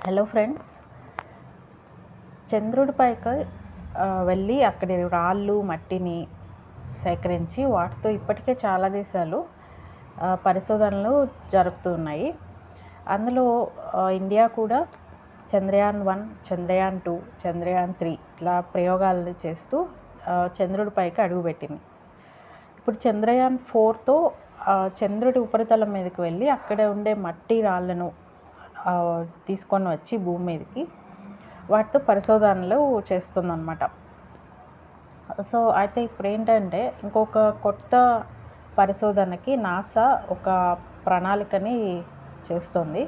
Hello friends, చంద్రుడిపైకి వెళ్ళి అక్కడి రాళ్ళు మట్టిని సేకరించి వాటితో ఇప్పటికే చాలా దేశాలు పరిశోధనలు జరుపుతున్నాయి. అందులో ఇండియా కూడా చంద్రయాన్-1, చంద్రయాన్-2, చంద్రయాన్-3 ఇట్లా ప్రయోగాలు చేస్తూ చంద్రుడిపైకి అడుగుపెట్టింది. ఇప్పుడు చంద్రయాన్-4తో చంద్రుడి ఉపరితలం మీదకి వెళ్ళి అక్కడ ఉండే మట్టి రాళ్ళను తీసుకొని వచ్చి భూమి మీదకి వాటితో పరిశోధనలు చేస్తుందన్నమాట. సో అయితే ఇప్పుడు ఏంటంటే ఇంకొక కొత్త పరిశోధనకి నాసా ఒక ప్రణాళికని చేస్తుంది.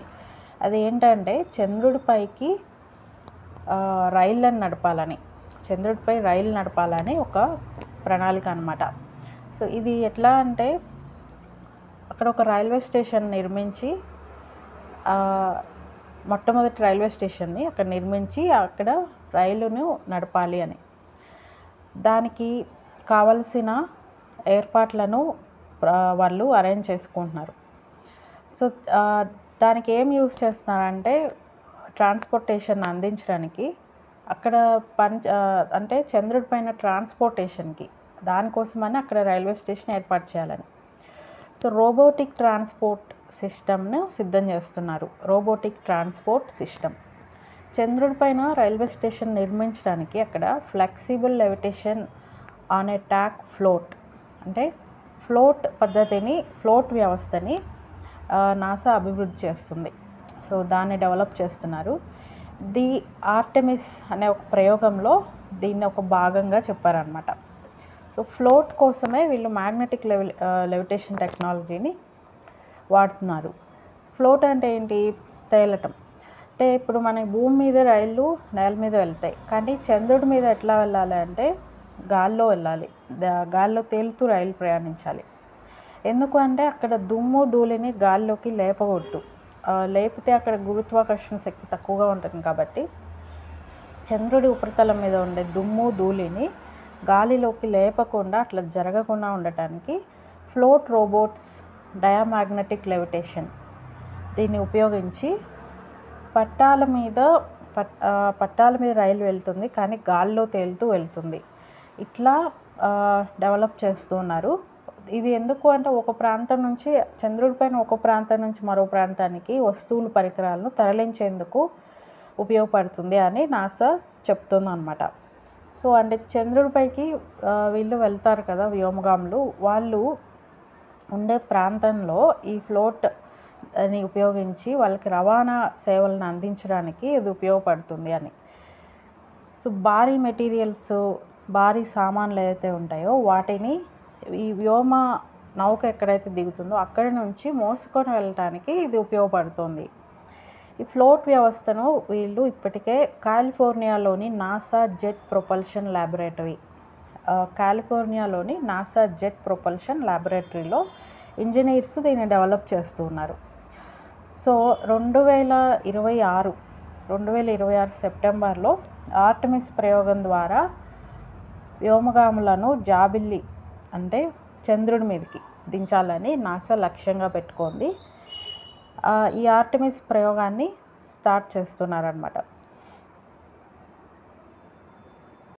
అది ఏంటంటే చంద్రుడిపైకి చంద్రుడిపై రైలు నడపాలని ఒక ప్రణాళిక అన్నమాట. సో ఇది ఎట్లా అంటే అక్కడ ఒక రైల్వే స్టేషన్ నిర్మించి మొట్టమొదటి రైల్వే స్టేషన్ని అక్కడ నిర్మించి అక్కడ రైలును నడపాలి అని, దానికి కావలసిన ఏర్పాట్లను వాళ్ళు అరేంజ్ చేసుకుంటున్నారు. సో దానికి ఏం యూస్ చేస్తున్నారంటే ట్రాన్స్పోర్టేషన్ అందించడానికి అక్కడ అంటే చంద్రుడి పైన ట్రాన్స్పోర్టేషన్కి దానికోసమని అక్కడ రైల్వే స్టేషన్ ఏర్పాటు చేయాలని. సో రోబోటిక్ ట్రాన్స్పోర్ట్ సిస్టమ్ను సిద్ధం చేస్తున్నారు. రోబోటిక్ ట్రాన్స్పోర్ట్ సిస్టమ్ చంద్రుడి పైన రైల్వే స్టేషన్ నిర్మించడానికి అక్కడ flexible levitation on a track float అంటే ఫ్లోట్ వ్యవస్థని నాసా అభివృద్ధి చేస్తుంది. సో దాన్ని డెవలప్ చేస్తున్నారు. ది ఆర్టెమిస్ అనే ఒక ప్రయోగంలో దీన్ని ఒక భాగంగా చెప్పారనమాట. సో ఫ్లోట్ కోసమే వీళ్ళు మ్యాగ్నెటిక్ లెవిటేషన్ టెక్నాలజీని వాడుతున్నారు. ఫ్లోట్ అంటే ఏంటి? తేలటం. అంటే ఇప్పుడు మన భూమి మీద రైళ్ళు నేల మీద వెళ్తాయి, కానీ చంద్రుడి మీద ఎట్లా వెళ్ళాలి అంటే గాల్లో వెళ్ళాలి. గాల్లో తేలుతూ రైలు ప్రయాణించాలి. ఎందుకు అంటే అక్కడ దుమ్ము ధూళిని గాల్లోకి లేపకూడదు. లేపితే అక్కడ గురుత్వాకర్షణ శక్తి తక్కువగా ఉంటుంది. కాబట్టి చంద్రుడి ఉపరితలం మీద ఉండే దుమ్ము ధూళిని గాలిలోకి లేపకుండా అట్లా జరగకుండా ఉండటానికి ఫ్లోట్ రోబోట్స్ డయామాగ్నెటిక్ లెవిటేషన్ దీన్ని ఉపయోగించి పట్టాల మీద రైలు వెళ్తుంది, కానీ గాల్లో తేలుతూ వెళ్తుంది. ఇట్లా డెవలప్ చేస్తున్నారు. ఇది ఎందుకు అంటే ఒక ప్రాంతం నుంచి చంద్రుడిపైన ఒక ప్రాంతం నుంచి మరో ప్రాంతానికి వస్తువులు పరికరాలను తరలించేందుకు ఉపయోగపడుతుంది అని నాసా చెప్తుందన్నమాట. సో అంటే చంద్రుడిపైకి వీళ్ళు వెళ్తారు కదా, వ్యోమగాములు, వాళ్ళు ఉండే ప్రాంతంలో ఈ ఫ్లోట్ అని ఉపయోగించి వాళ్ళకి రవాణా సేవలను అందించడానికి ఇది ఉపయోగపడుతుంది అని. సో భారీ మెటీరియల్స్, భారీ సామాన్లు ఏదైతే ఉంటాయో వాటిని ఈ వ్యోమ నౌక ఎక్కడైతే దిగుతుందో అక్కడి నుంచి మోసుకొని వెళ్ళటానికి ఇది ఉపయోగపడుతుంది. ఈ ఫ్లోట్ వ్యవస్థను వీళ్ళు ఇప్పటికే కాలిఫోర్నియాలోని నాసా జెట్ ప్రొపల్షన్ ల్యాబొరేటరీలో ఇంజనీర్స్ దీన్ని డెవలప్ చేస్తున్నారు. సో 2026 సెప్టెంబర్లో ఆర్టెమిస్ ప్రయోగం ద్వారా వ్యోమగాములను జాబిల్లి అంటే చంద్రుడి మీదకి దించాలని నాసా లక్ష్యంగా పెట్టుకుంది. ఈ ఆర్టెమిస్ ప్రయోగాన్ని స్టార్ట్ చేస్తున్నారన్నమాట.